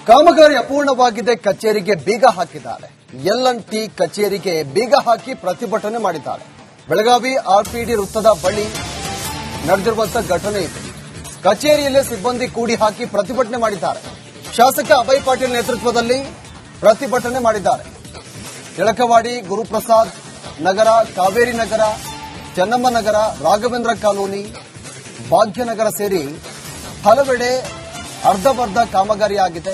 ಕಾಮಗಾರಿ ಅಪೂರ್ಣವಾಗಿದೆ, ಕಚೇರಿಗೆ ಬೀಗ ಹಾಕಿದ್ದಾರೆ. ಎಲ್&ಟಿ ಕಚೇರಿಗೆ ಬೀಗ ಹಾಕಿ ಪ್ರತಿಭಟನೆ ಮಾಡಿದ್ದಾರೆ. ಬೆಳಗಾವಿ ಆರ್ಪಿಡಿ ವೃತ್ತದ ಬಳಿ ನಡೆದಿರುವಂತಹ ಘಟನೆ ಇದೆ. ಕಚೇರಿಯಲ್ಲೇ ಸಿಬ್ಬಂದಿ ಕೂಡಿ ಹಾಕಿ ಪ್ರತಿಭಟನೆ ಮಾಡಿದ್ದಾರೆ. ಶಾಸಕ ಅಭಯ್ ಪಾಟೀಲ್ ನೇತೃತ್ವದಲ್ಲಿ ಪ್ರತಿಭಟನೆ ಮಾಡಿದ್ದಾರೆ. ತಿಳಕವಾಡಿ, ಗುರುಪ್ರಸಾದ್ ನಗರ, ಕಾವೇರಿ ನಗರ, ಚೆನ್ನಮ್ಮ ನಗರ, ರಾಘವೇಂದ್ರ ಕಾಲೋನಿ, ಭಾಗ್ಯನಗರ ಸೇರಿ ಹಲವೆಡೆ ಅರ್ಧಬರ್ಧ ಕಾಮಗಾರಿಯಾಗಿದೆ.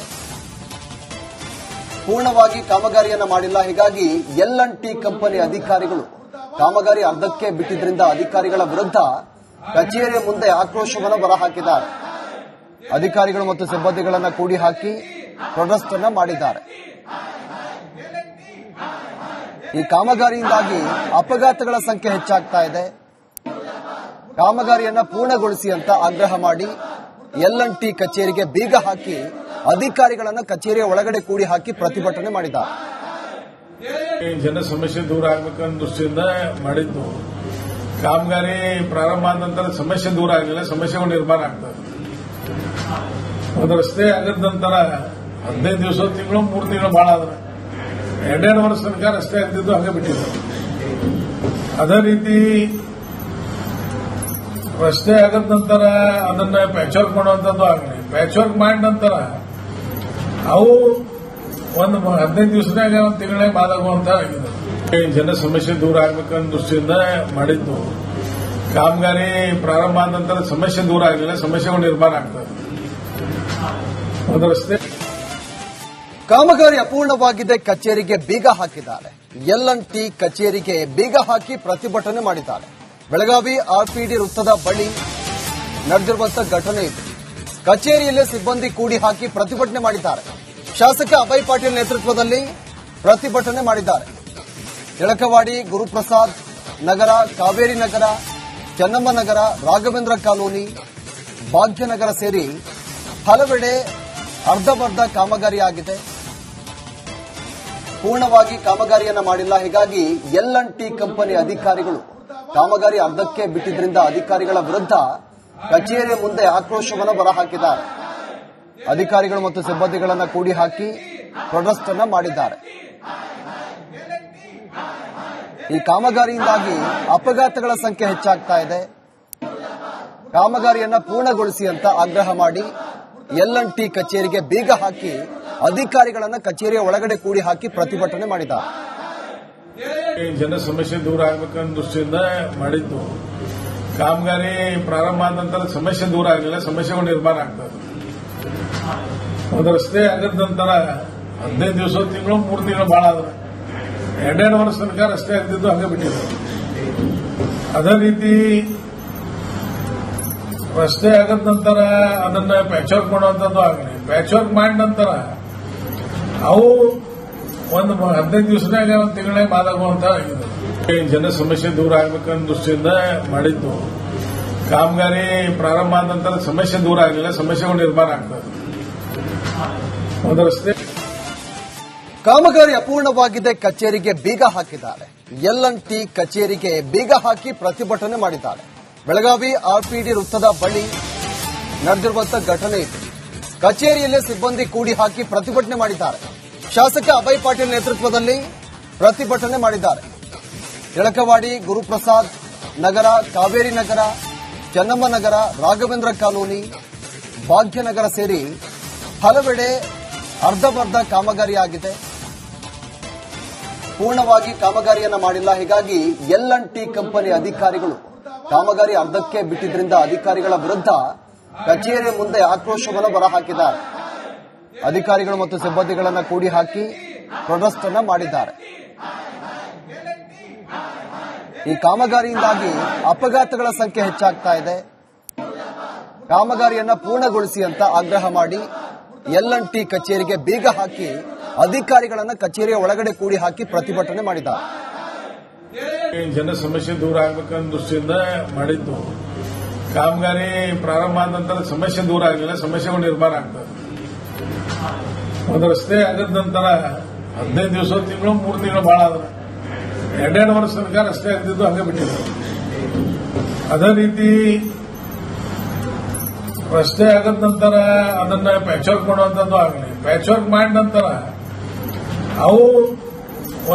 ಪೂರ್ಣವಾಗಿ ಕಾಮಗಾರಿಯನ್ನ ಮಾಡಿಲ್ಲ. ಹೀಗಾಗಿ ಎಲ್&ಟಿ ಕಂಪನಿ ಅಧಿಕಾರಿಗಳು ಕಾಮಗಾರಿ ಅರ್ಧಕ್ಕೆ ಬಿಟ್ಟಿದ್ರಿಂದ ಅಧಿಕಾರಿಗಳ ವಿರುದ್ಧ ಕಚೇರಿಯ ಮುಂದೆ ಆಕ್ರೋಶವನ್ನು ಹೊರಹಾಕಿದ್ದಾರೆ. ಅಧಿಕಾರಿಗಳು ಮತ್ತು ಸಿಬ್ಬಂದಿಗಳನ್ನು ಕೂಡಿ ಹಾಕಿ ಪ್ರೊಟೆಸ್ಟ್ ಅನ್ನ ಮಾಡಿದ್ದಾರೆ. ಈ ಕಾಮಗಾರಿಯಿಂದಾಗಿ ಅಪಘಾತಗಳ ಸಂಖ್ಯೆ ಹೆಚ್ಚಾಗ್ತಾ ಇದೆ. ಕಾಮಗಾರಿಯನ್ನ ಪೂರ್ಣಗೊಳಿಸಿ ಅಂತ ಆಗ್ರಹ ಮಾಡಿ ಎಲ್&ಟಿ ಕಚೇರಿಗೆ ಬೀಗ ಹಾಕಿ ಅಧಿಕಾರಿಗಳನ್ನು ಕಚೇರಿಯ ಒಳಗಡೆ ಕೂಡಿ ಹಾಕಿ ಪ್ರತಿಭಟನೆ ಮಾಡಿದ್ದಾರೆ. ಜನ ಸಮಸ್ಯೆ ದೂರ ಆಗಬೇಕನ್ನೋ ದೃಷ್ಟಿಯಿಂದ ಮಾಡಿದ್ದು. ಕಾಮಗಾರಿ ಪ್ರಾರಂಭ ಆದ ನಂತರ ಸಮಸ್ಯೆ ದೂರ ಆಗಲಿಲ್ಲ, ಸಮಸ್ಯೆಗಳು ನಿರ್ಮಾಣ ಆಗ್ತದೆ. ಒಂದು ರಸ್ತೆ ಆಗದ ನಂತರ 15 ದಿವಸ, ತಿಂಗಳು, 3 ತಿಂಗಳು ಬಹಳ ಆದ್ರೆ 2 ವರ್ಷ ತನಕ ರಸ್ತೆ ಆಗ್ತಿದ್ದು ಹಂಗೆ ಬಿಟ್ಟಿದ್ದು. ಅದೇ ರೀತಿ ರಸ್ತೆ ಆಗದ ನಂತರ ಅದನ್ನ ಪ್ಯಾಚ್ ವರ್ಕ್ ಮಾಡುವಂತದ್ದು ಆಗಲಿ. ಪ್ಯಾಚ್ ವರ್ಕ್ ಮಾಡಿದ ನಂತರ ಅವು ಒಂದು 15 ದಿವಸನಾಗ ಒಂದು ತಿಂಗಳೇ ಬಾದಾಗುವಂತ ಆಗಿದೆ. ಜನ ಸಮಸ್ಯೆ ದೂರ ಆಗಬೇಕನ್ನೋ ದೃಷ್ಟಿಯಿಂದ ಮಾಡಿದ್ದು. ಕಾಮಗಾರಿ ಪ್ರಾರಂಭ ಆದ ನಂತರ ಸಮಸ್ಯೆ ದೂರ ಆಗಲಿಲ್ಲ, ಸಮಸ್ಯೆಗಳು ನಿರ್ಮಾಣ ಆಗ್ತದೆ. ಒಂದು ರಸ್ತೆ ಕಾಮಗಾರಿ ಅಪೂರ್ಣವಾಗಿದೆ, ಕಚೇರಿಗೆ ಬೀಗ ಹಾಕಿದ್ದಾರೆ. ಎಲ್&ಟಿ ಕಚೇರಿಗೆ ಬೀಗ ಹಾಕಿ ಪ್ರತಿಭಟನೆ ಮಾಡಿದ್ದಾರೆ. ಬೆಳಗಾವಿ ಆರ್ಪಿಡಿ ವೃತ್ತದ ಬಳಿ ನಡೆದಿರುವಂತಹ ಘಟನೆ ಇದೆ. ಕಚೇರಿಯಲ್ಲೇ ಸಿಬ್ಬಂದಿ ಕೂಡಿ ಹಾಕಿ ಪ್ರತಿಭಟನೆ ಮಾಡಿದ್ದಾರೆ. ಶಾಸಕ ಅಭಯ್ ಪಾಟೀಲ್ ನೇತೃತ್ವದಲ್ಲಿ ಪ್ರತಿಭಟನೆ ಮಾಡಿದ್ದಾರೆ. ತಿಳಕವಾಡಿ, ಗುರುಪ್ರಸಾದ್ ನಗರ, ಕಾವೇರಿ ನಗರ, ಚೆನ್ನಮ್ಮ ನಗರ, ರಾಘವೇಂದ್ರ ಕಾಲೋನಿ, ಭಾಗ್ಯನಗರ ಸೇರಿ ಹಲವೆಡೆ ಅರ್ಧಬರ್ಧ ಕಾಮಗಾರಿಯಾಗಿದೆ. ಪೂರ್ಣವಾಗಿ ಕಾಮಗಾರಿಯನ್ನ ಮಾಡಿಲ್ಲ. ಹೀಗಾಗಿ ಎಲ್&ಟಿ ಕಂಪನಿ ಅಧಿಕಾರಿಗಳು ಕಾಮಗಾರಿ ಅರ್ಧಕ್ಕೆ ಬಿಟ್ಟಿದ್ರಿಂದ ಅಧಿಕಾರಿಗಳ ವಿರುದ್ಧ ಕಚೇರಿಯ ಮುಂದೆ ಆಕ್ರೋಶವನ್ನು ಹೊರಹಾಕಿದ್ದಾರೆ. ಅಧಿಕಾರಿಗಳು ಮತ್ತು ಸಿಬ್ಬಂದಿಗಳನ್ನು ಕೂಡಿ ಹಾಕಿ ಪ್ರೊಟೆಸ್ಟ್ ಅನ್ನ ಮಾಡಿದ್ದಾರೆ. ಈ ಕಾಮಗಾರಿಯಿಂದಾಗಿ ಅಪಘಾತಗಳ ಸಂಖ್ಯೆ ಹೆಚ್ಚಾಗ್ತಾ ಇದೆ. ಕಾಮಗಾರಿಯನ್ನ ಪೂರ್ಣಗೊಳಿಸಿ ಅಂತ ಆಗ್ರಹ ಮಾಡಿ ಎಲ್&ಟಿ ಕಚೇರಿಗೆ ಬೀಗ ಹಾಕಿ ಅಧಿಕಾರಿಗಳನ್ನು ಕಚೇರಿಯ ಒಳಗಡೆ ಕೂಡಿ ಹಾಕಿ ಪ್ರತಿಭಟನೆ ಮಾಡಿದ್ದಾರೆ. ಜನ ಸಮಸ್ಯೆ ದೂರ ಆಗಬೇಕನ್ನೋ ದೃಷ್ಟಿಯಿಂದ ಮಾಡಿದ್ದು. ಕಾಮಗಾರಿ ಪ್ರಾರಂಭ ಆದ ನಂತರ ಸಮಸ್ಯೆ ದೂರ ಆಗಲಿಲ್ಲ, ಸಮಸ್ಯೆಗಳು ನಿರ್ಮಾಣ ಆಗ್ತದೆ. ಒಂದು ರಸ್ತೆ ಆಗದ ನಂತರ 15 ದಿವಸ, ತಿಂಗಳು, 3 ತಿಂಗಳು ಬಹಳ ಆದ್ರೆ 2 ವರ್ಷ ತನಕ ರಸ್ತೆ ಆಗ್ತಿದ್ದು ಹಂಗೆ ಬಿಟ್ಟಿದ್ದು. ಅದೇ ರೀತಿ ರಸ್ತೆ ಆಗದ ನಂತರ ಅದನ್ನ ಪ್ಯಾಚ್ ವರ್ಕ್ ಮಾಡುವಂತದ್ದು ಆಗಲಿ. ಪ್ಯಾಚ್ ವರ್ಕ್ ಮಾಡಿದ ನಂತರ ಅವು ಒಂದು 15 ದಿವಸನಾಗ ಒಂದು ತಿಂಗಳೇ ಬಾದಾಗುವಂತ ಆಗಿದೆ. ಜನ ಸಮಸ್ಯೆ ದೂರ ಆಗಬೇಕನ್ನೋ ದೃಷ್ಟಿಯಿಂದ ಮಾಡಿದ್ದು. ಕಾಮಗಾರಿ ಪ್ರಾರಂಭ ಆದ ನಂತರ ಸಮಸ್ಯೆ ದೂರ ಆಗಲಿಲ್ಲ, ಸಮಸ್ಯೆಗಳು ನಿರ್ಮಾಣ ಆಗ್ತದೆ. ಒಂದು ರಸ್ತೆ ಕಾಮಗಾರಿ ಅಪೂರ್ಣವಾಗಿದೆ, ಕಚೇರಿಗೆ ಬೀಗ ಹಾಕಿದ್ದಾರೆ. ಎಲ್&ಟಿ ಕಚೇರಿಗೆ ಬೀಗ ಹಾಕಿ ಪ್ರತಿಭಟನೆ ಮಾಡಿದ್ದಾರೆ. ಬೆಳಗಾವಿ ಆರ್ಪಿಡಿ ವೃತ್ತದ ಬಳಿ ನಡೆದಿರುವಂತಹ ಘಟನೆ ಇದೆ. ಕಚೇರಿಯಲ್ಲೇ ಸಿಬ್ಬಂದಿ ಕೂಡಿ ಹಾಕಿ ಪ್ರತಿಭಟನೆ ಮಾಡಿದ್ದಾರೆ. ಶಾಸಕ ಅಭಯ್ ಪಾಟೀಲ್ ನೇತೃತ್ವದಲ್ಲಿ ಪ್ರತಿಭಟನೆ ಮಾಡಿದ್ದಾರೆ. ತಿಳಕವಾಡಿ, ಗುರುಪ್ರಸಾದ್ ನಗರ, ಕಾವೇರಿ ನಗರ, ಚೆನ್ನಮ್ಮ ನಗರ, ರಾಘವೇಂದ್ರ ಕಾಲೋನಿ, ಭಾಗ್ಯನಗರ ಸೇರಿ ಹಲವೆಡೆ ಅರ್ಧಬರ್ಧ ಕಾಮಗಾರಿಯಾಗಿದೆ. ಪೂರ್ಣವಾಗಿ ಕಾಮಗಾರಿಯನ್ನ ಮಾಡಿಲ್ಲ. ಹೀಗಾಗಿ ಎಲ್&ಟಿ ಕಂಪನಿ ಅಧಿಕಾರಿಗಳು ಕಾಮಗಾರಿ ಅರ್ಧಕ್ಕೆ ಬಿಟ್ಟಿದ್ರಿಂದ ಅಧಿಕಾರಿಗಳ ವಿರುದ್ಧ ಕಚೇರಿಯ ಮುಂದೆ ಆಕ್ರೋಶವನ್ನು ಹೊರಹಾಕಿದ್ದಾರೆ. ಅಧಿಕಾರಿಗಳು ಮತ್ತು ಸಿಬ್ಬಂದಿಗಳನ್ನು ಕೂಡಿ ಹಾಕಿ ಪ್ರೊಟೆಸ್ಟ್ ಅನ್ನ ಮಾಡಿದ್ದಾರೆ. ಈ ಕಾಮಗಾರಿಯಿಂದಾಗಿ ಅಪಘಾತಗಳ ಸಂಖ್ಯೆ ಹೆಚ್ಚಾಗ್ತಾ ಇದೆ. ಕಾಮಗಾರಿಯನ್ನ ಪೂರ್ಣಗೊಳಿಸಿ ಅಂತ ಆಗ್ರಹ ಮಾಡಿ ಎಲ್&ಟಿ ಕಚೇರಿಗೆ ಬೀಗ ಹಾಕಿ ಅಧಿಕಾರಿಗಳನ್ನು ಕಚೇರಿಯ ಒಳಗಡೆ ಕೂಡಿ ಹಾಕಿ ಪ್ರತಿಭಟನೆ ಮಾಡಿದ್ದಾರೆ. ಜನ ಸಮಸ್ಯೆ ದೂರ ಆಗಬೇಕನ್ನೋ ದೃಷ್ಟಿಯಿಂದ ಮಾಡಿದ್ದು. ಕಾಮಗಾರಿ ಪ್ರಾರಂಭ ಆದ ನಂತರ ಸಮಸ್ಯೆ ದೂರ ಆಗಲಿಲ್ಲ, ಸಮಸ್ಯೆಗಳು ನಿರ್ಮಾಣ ಆಗ್ತದೆ. ಒಂದು ರಸ್ತೆ ಆಗದ ನಂತರ 15 ದಿವಸ, ತಿಂಗಳು, 3 ತಿಂಗಳು ಬಹಳ ಆದ್ರೆ 2 ವರ್ಷ ತನಕ ರಸ್ತೆ ಆಗ್ತಿದ್ದು ಹಂಗೆ ಬಿಟ್ಟಿದ್ದು. ಅದೇ ರೀತಿ ರಸ್ತೆ ಆಗದ ನಂತರ ಅದನ್ನ ಪ್ಯಾಚ್ ವರ್ಕ್ ಮಾಡುವಂತದ್ದು ಆಗಲಿ. ಪ್ಯಾಚ್ ವರ್ಕ್ ಮಾಡಿದ ನಂತರ ಅವು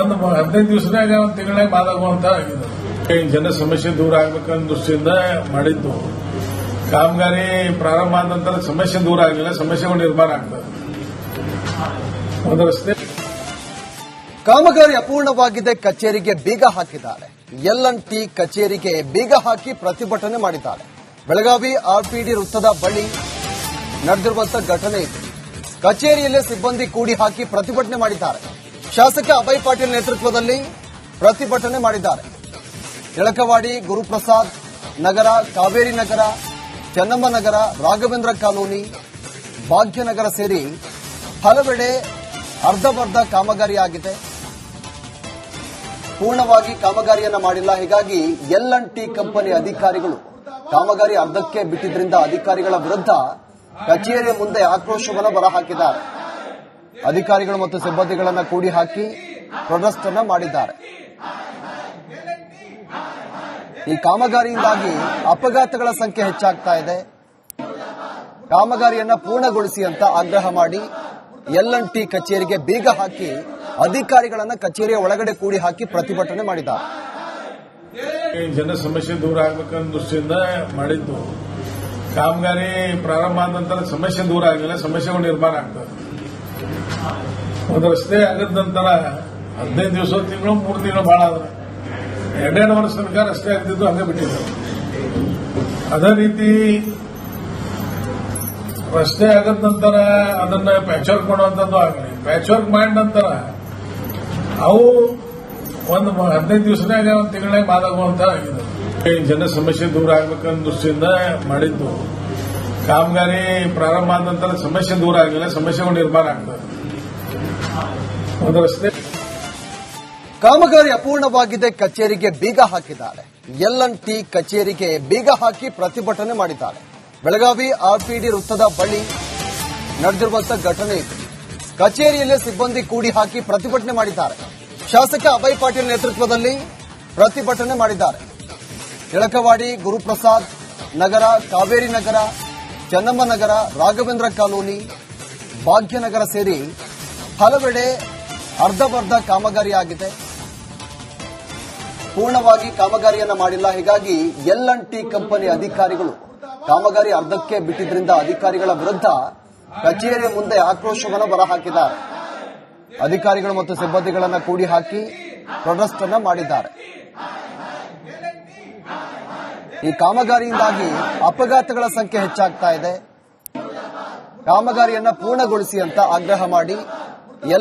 ಒಂದು 15 ದಿವಸನಾಗ ಒಂದು ತಿಂಗಳಾಗ ಮಾದಾಗುವಂತ ಆಗಿದೆ. ಜನ ಸಮಸ್ಯೆ ದೂರ ಆಗ್ಬೇಕನ್ನೋ ದೃಷ್ಟಿಯಿಂದ ಮಾಡಿದ್ದು. ಕಾಮಗಾರಿ ಪ್ರಾರಂಭ ಆದ ನಂತರ ಸಮಸ್ಯೆ ದೂರ ಆಗಲಿಲ್ಲ, ಸಮಸ್ಯೆಗಳು ನಿರ್ಮಾಣ ಆಗ್ತದೆ. ಒಂದು ರಸ್ತೆ ಕಾಮಗಾರಿ ಅಪೂರ್ಣವಾಗಿದೆ, ಕಚೇರಿಗೆ ಬೀಗ ಹಾಕಿದ್ದಾರೆ. L&T ಕಚೇರಿಗೆ ಬೀಗ ಹಾಕಿ ಪ್ರತಿಭಟನೆ ಮಾಡಿದ್ದಾರೆ. ಬೆಳಗಾವಿ ಆರ್ಪಿಡಿ ವೃತ್ತದ ಬಳಿ ನಡೆದಿರುವಂತಹ ಘಟನೆ ಇದು. ಕಚೇರಿಯಲ್ಲೇ ಸಿಬ್ಬಂದಿ ಕೂಡಿ ಹಾಕಿ ಪ್ರತಿಭಟನೆ ಮಾಡಿದ್ದಾರೆ. ಶಾಸಕ ಅಭಯ್ ಪಾಟೀಲ್ ನೇತೃತ್ವದಲ್ಲಿ ಪ್ರತಿಭಟನೆ ಮಾಡಿದ್ದಾರೆ. ತಿಳಕವಾಡಿ, ಗುರುಪ್ರಸಾದ್ ನಗರ, ಕಾವೇರಿ ನಗರ, ಚೆನ್ನಮ್ಮ ನಗರ, ರಾಘವೇಂದ್ರ ಕಾಲೋನಿ, ಭಾಗ್ಯನಗರ ಸೇರಿ ಹಲವೆಡೆ ಅರ್ಧಬರ್ಧ ಕಾಮಗಾರಿಯಾಗಿದೆ. ಪೂರ್ಣವಾಗಿ ಕಾಮಗಾರಿಯನ್ನ ಮಾಡಿಲ್ಲ. ಹೀಗಾಗಿ L&T ಕಂಪನಿ ಅಧಿಕಾರಿಗಳು ಕಾಮಗಾರಿ ಅರ್ಧಕ್ಕೆ ಬಿಟ್ಟಿದ್ರಿಂದ ಅಧಿಕಾರಿಗಳ ವಿರುದ್ಧ ಕಚೇರಿಯ ಮುಂದೆ ಆಕ್ರೋಶವನ್ನು ಹೊರಹಾಕಿದ್ದಾರೆ. ಅಧಿಕಾರಿಗಳು ಮತ್ತು ಸಿಬ್ಬಂದಿಗಳನ್ನು ಕೂಡಿ ಹಾಕಿ ಪ್ರೊಟೆಸ್ಟ್ ಅನ್ನು ಮಾಡಿದ್ದಾರೆ. ಈ ಕಾಮಗಾರಿಯಿಂದಾಗಿ ಅಪಘಾತಗಳ ಸಂಖ್ಯೆ ಹೆಚ್ಚಾಗ್ತಾ ಇದೆ. ಕಾಮಗಾರಿಯನ್ನ ಪೂರ್ಣಗೊಳಿಸಿ ಅಂತ ಆಗ್ರಹ ಮಾಡಿ L&T ಕಚೇರಿಗೆ ಬೀಗ ಹಾಕಿ ಅಧಿಕಾರಿಗಳನ್ನ ಕಚೇರಿಯ ಒಳಗಡೆ ಕೂಡಿ ಹಾಕಿ ಪ್ರತಿಭಟನೆ ಮಾಡಿದ್ದಾರೆ. ಜನ ಸಮಸ್ಯೆ ದೂರ ಆಗ್ಬೇಕನ್ನೋ ದೃಷ್ಟಿಯಿಂದ ಮಾಡಿದ್ದು. ಕಾಮಗಾರಿ ಪ್ರಾರಂಭ ಆದ ನಂತರ ಸಮಸ್ಯೆ ದೂರ ಆಗಲಿಲ್ಲ, ಸಮಸ್ಯೆಗಳು ನಿರ್ಮಾಣ ಆಗ್ತದೆ. ಒಂದು ರಸ್ತೆ ಆಗದ ನಂತರ 15 ದಿವಸ, ತಿಂಗಳು, 3 ತಿಂಗಳು ಬಹಳ ಆದ್ರೆ 2 ವರ್ಷ ತನಕ ರಸ್ತೆ ಆಗ್ತಿದ್ದು ಹಂಗೆ ಬಿಟ್ಟಿದ್ದು. ಅದೇ ರೀತಿ ರಸ್ತೆ ಆಗದ ನಂತರ ಅದನ್ನ ಪ್ಯಾಚ್ ವರ್ಕ್ ಮಾಡುವಂತದ್ದು ಆಗಲಿ. ಪ್ಯಾಚ್ ವರ್ಕ್ ಮಾಡಿದ ನಂತರ ಅವು ಒಂದು 15 ದಿವಸನಾಗ ಒಂದು ತಿಂಗಳಾಗ ಮಾದಾಗುವಂತ ಆಗಿದೆ. ಜನ ಸಮಸ್ಯೆ ದೂರ ಆಗ್ಬೇಕನ್ನೋ ದೃಷ್ಟಿಯಿಂದ ಮಾಡಿದ್ದು. ಕಾಮಗಾರಿ ಪ್ರಾರಂಭ ಆದ ನಂತರ ಸಮಸ್ಯೆ ದೂರ ಆಗಲಿಲ್ಲ, ಸಮಸ್ಯೆಗಳು ನಿರ್ಮಾಣ ಆಗ್ತದೆ. ಒಂದು ರಸ್ತೆ ಕಾಮಗಾರಿ ಅಪೂರ್ಣವಾಗಿದೆ, ಕಚೇರಿಗೆ ಬೀಗ ಹಾಕಿದ್ದಾರೆ. L&T ಕಚೇರಿಗೆ ಬೀಗ ಹಾಕಿ ಪ್ರತಿಭಟನೆ ಮಾಡಿದ್ದಾರೆ. ಬೆಳಗಾವಿ ಆರ್ಪಿಡಿ ವೃತ್ತದ ಬಳಿ ನಡೆದಿರುವಂತಹ ಘಟನೆ ಇದು. ಕಚೇರಿಯಲ್ಲೇ ಸಿಬ್ಬಂದಿ ಕೂಡಿ ಹಾಕಿ ಪ್ರತಿಭಟನೆ ಮಾಡಿದ್ದಾರೆ. ಶಾಸಕ ಅಭಯ್ ಪಾಟೀಲ್ ನೇತೃತ್ವದಲ್ಲಿ ಪ್ರತಿಭಟನೆ ಮಾಡಿದ್ದಾರೆ. ತಿಳಕವಾಡಿ, ಗುರುಪ್ರಸಾದ್ ನಗರ, ಕಾವೇರಿ ನಗರ, ಚೆನ್ನಮ್ಮ ನಗರ, ರಾಘವೇಂದ್ರ ಕಾಲೋನಿ, ಭಾಗ್ಯನಗರ ಸೇರಿ ಹಲವೆಡೆ ಅರ್ಧಬರ್ಧ ಕಾಮಗಾರಿಯಾಗಿದೆ. ಪೂರ್ಣವಾಗಿ ಕಾಮಗಾರಿಯನ್ನ ಮಾಡಿಲ್ಲ. ಹೀಗಾಗಿ L&T ಕಂಪನಿ ಅಧಿಕಾರಿಗಳು ಕಾಮಗಾರಿ ಅರ್ಧಕ್ಕೆ ಬಿಟ್ಟಿದ್ರಿಂದ ಅಧಿಕಾರಿಗಳ ವಿರುದ್ಧ ಕಚೇರಿಯ ಮುಂದೆ ಆಕ್ರೋಶವನ್ನು ಹೊರಹಾಕಿದ್ದಾರೆ. ಅಧಿಕಾರಿಗಳು ಮತ್ತು ಸಿಬ್ಬಂದಿಗಳನ್ನು ಕೂಡಿ ಹಾಕಿ ಪ್ರೊಟೆಸ್ಟ್ ಅನ್ನು ಮಾಡಿದ್ದಾರೆ. ಈ ಕಾಮಗಾರಿಯಿಂದಾಗಿ ಅಪಘಾತಗಳ ಸಂಖ್ಯೆ ಹೆಚ್ಚಾಗ್ತಾ ಇದೆ. ಕಾಮಗಾರಿಯನ್ನ ಪೂರ್ಣಗೊಳಿಸಿ ಅಂತ ಆಗ್ರಹ ಮಾಡಿ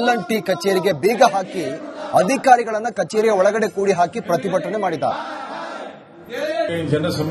L&T ಕಚೇರಿಗೆ ಬೀಗ ಹಾಕಿ ಅಧಿಕಾರಿಗಳನ್ನ ಕಚೇರಿಯ ಒಳಗಡೆ ಕೂಡಿ ಹಾಕಿ ಪ್ರತಿಭಟನೆ ಮಾಡಿದ್ದಾರೆ. ಜನ ಸಮಸ್ಯೆ